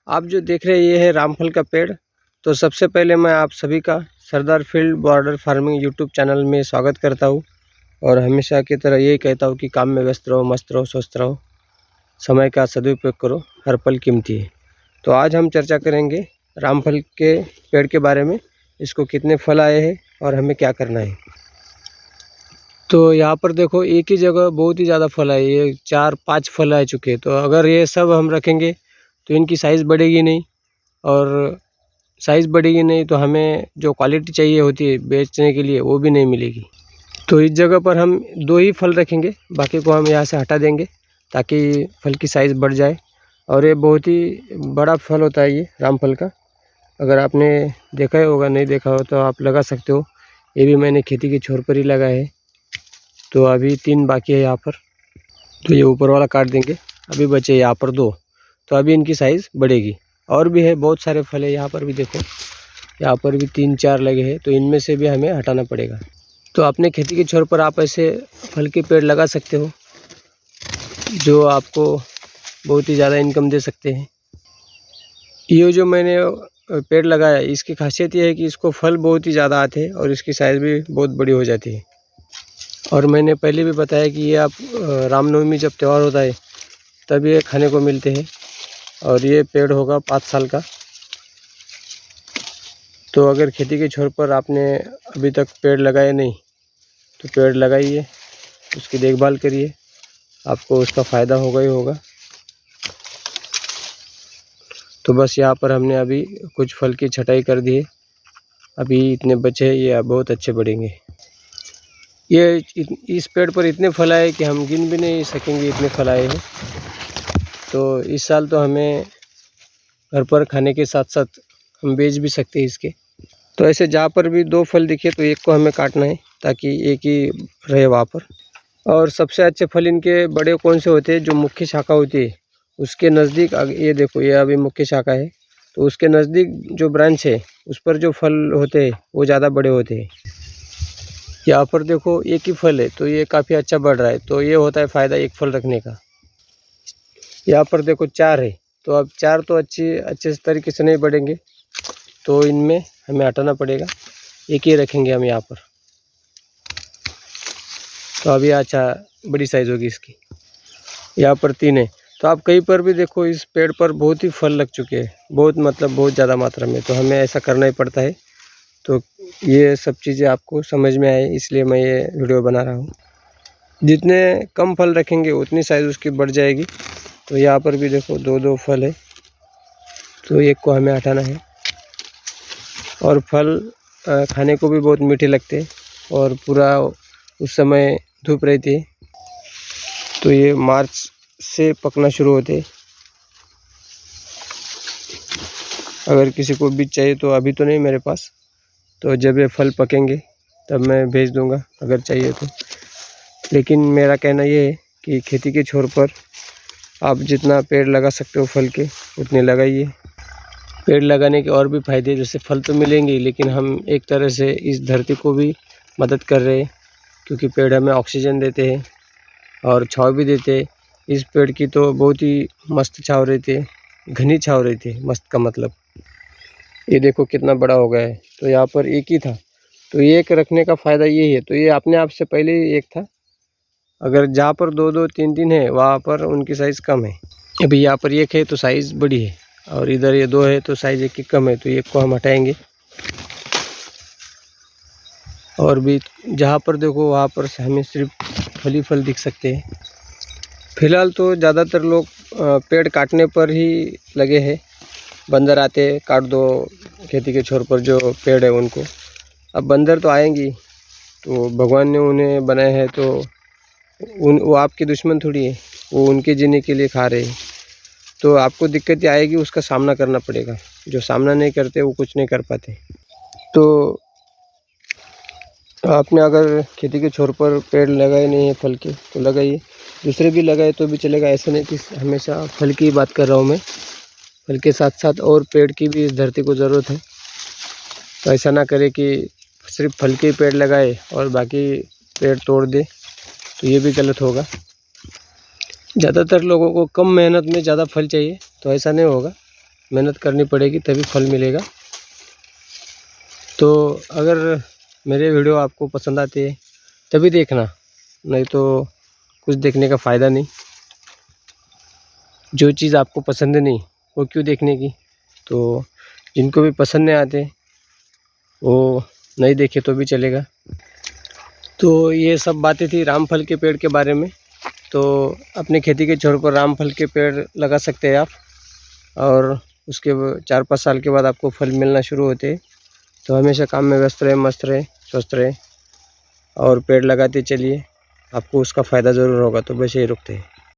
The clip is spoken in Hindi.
आप जो देख रहे हैं ये है रामफल का पेड़। तो सबसे पहले मैं आप सभी का Sardar field border farming YouTube channel में स्वागत करता हूँ और हमेशा की तरह यही कहता हूँ कि काम में व्यस्त रहो, मस्त रहो, स्वस्थ रहो, समय का सदुपयोग करो, हर पल कीमती है। तो आज हम चर्चा करेंगे रामफल के पेड़ के बारे में, इसको कितने फल आए हैं और हमें क्या करना है। तो यहाँ पर देखो एक ही जगह बहुत ही ज़्यादा फल आए, ये 4-5 फल आ चुके हैं। तो अगर ये सब हम रखेंगे तो इनकी साइज़ बढ़ेगी नहीं, और साइज़ बढ़ेगी नहीं तो हमें जो क्वालिटी चाहिए होती है बेचने के लिए वो भी नहीं मिलेगी। तो इस जगह पर हम 2 ही फल रखेंगे, बाकी को हम यहाँ से हटा देंगे ताकि फल की साइज़ बढ़ जाए। और ये बहुत ही बड़ा फल होता है ये रामफल का। अगर आपने देखा ही होगा, नहीं देखा हो तो आप लगा सकते हो। ये भी मैंने खेती के छोर पर ही लगाया है। तो अभी 3 बाकी है यहाँ पर, तो ये ऊपर वाला काट देंगे। अभी बचे यहाँ पर 2, तो अभी इनकी साइज़ बढ़ेगी। और भी है बहुत सारे फल है यहाँ पर भी, देखो यहाँ पर भी 3-4 लगे हैं, तो इनमें से भी हमें हटाना पड़ेगा। तो अपने खेती के छोर पर आप ऐसे फल के पेड़ लगा सकते हो जो आपको बहुत ही ज़्यादा इनकम दे सकते हैं। ये जो मैंने पेड़ लगाया इसकी खासियत ये है कि इसको फल बहुत ही ज़्यादा आते हैं और इसकी साइज़ भी बहुत बड़ी हो जाती है। और मैंने पहले भी बताया कि ये आप रामनवमी जब त्यौहार होता है तब ये खाने को मिलते हैं। और ये पेड़ होगा 5 साल का। तो अगर खेती के छोर पर आपने अभी तक पेड़ लगाए नहीं तो पेड़ लगाइए, उसकी देखभाल करिए, आपको उसका फ़ायदा होगा ही होगा। तो बस यहाँ पर हमने अभी कुछ फल की छटाई कर दी है, अभी इतने बचे हैं, ये बहुत अच्छे बढ़ेंगे। ये इस पेड़ पर इतने फल आए कि हम गिन भी नहीं सकेंगे, इतने फल आए हैं। तो इस साल तो हमें घर पर खाने के साथ साथ हम बेच भी सकते हैं इसके। तो ऐसे जहाँ पर भी 2 फल दिखे तो एक को हमें काटना है ताकि एक ही रहे वहाँ पर। और सबसे अच्छे फल इनके बड़े कौन से होते हैं, जो मुख्य शाखा होती है उसके नज़दीक। ये देखो ये अभी मुख्य शाखा है, तो उसके नज़दीक जो ब्रांच है उस पर जो फल होते हैं वो ज़्यादा बड़े होते हैं। यहाँ पर देखो एक ही फल है तो ये काफ़ी अच्छा बढ़ रहा है, तो ये होता है फ़ायदा एक फल रखने का। यहाँ पर देखो 4 है, तो अब 4 तो अच्छे तरीके से नहीं बढ़ेंगे, तो इनमें हमें हटाना पड़ेगा। एक ही रखेंगे हम यहाँ पर, तो अभी अच्छा बड़ी साइज़ होगी इसकी। यहाँ पर 3 है, तो आप कहीं पर भी देखो इस पेड़ पर बहुत ही फल लग चुके हैं, बहुत मतलब बहुत ज़्यादा मात्रा में। तो हमें ऐसा करना ही पड़ता है। तो ये सब चीज़ें आपको समझ में आए इसलिए मैं ये वीडियो बना रहा हूँ। जितने कम फल रखेंगे उतनी साइज़ उसकी बढ़ जाएगी। तो यहाँ पर भी देखो 2-2 फल है, तो एक को हमें हटाना है। और फल खाने को भी बहुत मीठे लगते हैं और पूरा उस समय धूप रहती है, तो ये मार्च से पकना शुरू होते। अगर किसी को बीज चाहिए तो अभी तो नहीं मेरे पास, तो जब ये फल पकेंगे तब मैं भेज दूंगा अगर चाहिए तो। लेकिन मेरा कहना ये है कि खेती के छोर पर आप जितना पेड़ लगा सकते हो फल के उतने लगाइए। पेड़ लगाने के और भी फ़ायदे, जैसे फल तो मिलेंगे लेकिन हम एक तरह से इस धरती को भी मदद कर रहे हैं, क्योंकि पेड़ हमें ऑक्सीजन देते हैं और छाँव भी देते हैं। इस पेड़ की तो बहुत ही मस्त छाँव रहती है, घनी छाँव रहती है। मस्त का मतलब ये देखो कितना बड़ा हो गया है। तो यहाँ पर एक ही था, तो एक रखने का फ़ायदा यही है। तो ये अपने आप से पहले ही एक था। अगर जहाँ पर 2-2 3-3 है वहाँ पर उनकी साइज़ कम है। अभी यहाँ पर एक है तो साइज़ बड़ी है, और इधर ये 2 है तो साइज़ एक की कम है, तो एक को हम हटाएंगे। और भी जहाँ पर देखो वहाँ पर हमें सिर्फ फल ही फल दिख सकते हैं। फिलहाल तो ज़्यादातर लोग पेड़ काटने पर ही लगे हैं। बंदर आते काट दो खेती के छोर पर जो पेड़ है उनको। अब बंदर तो आएंगी, तो भगवान ने उन्हें बनाए हैं, तो वो आपके दुश्मन थोड़ी है, वो उनके जीने के लिए खा रहे हैं। तो आपको दिक्कत आएगी, उसका सामना करना पड़ेगा। जो सामना नहीं करते वो कुछ नहीं कर पाते। तो आपने अगर खेती के छोर पर पेड़ लगाए नहीं है फल के तो लगाइए, दूसरे भी लगाए तो भी चलेगा। ऐसा नहीं कि हमेशा फल की बात कर रहा हूँ मैं, फल के साथ साथ और पेड़ की भी इस धरती को ज़रूरत है। तो ऐसा ना करे कि सिर्फ फल के पेड़ लगाए और बाकी पेड़ तोड़ दे, तो ये भी गलत होगा। ज़्यादातर लोगों को कम मेहनत में ज़्यादा फल चाहिए, तो ऐसा नहीं होगा। मेहनत करनी पड़ेगी तभी फल मिलेगा। तो अगर मेरे वीडियो आपको पसंद आते हैं तभी देखना, नहीं तो कुछ देखने का फ़ायदा नहीं। जो चीज़ आपको पसंद नहीं वो क्यों देखने की। तो जिनको भी पसंद नहीं आते वो नहीं देखे तो भी चलेगा। तो ये सब बातें थी रामफल के पेड़ के बारे में। तो अपने खेती के छोर पर रामफल के पेड़ लगा सकते हैं आप, और उसके 4-5 साल के बाद आपको फल मिलना शुरू होते हैं। तो हमेशा काम में व्यस्त रहे, मस्त रहे, स्वस्थ रहे और पेड़ लगाते चलिए, आपको उसका फ़ायदा ज़रूर होगा। तो बस यही रुकते हैं।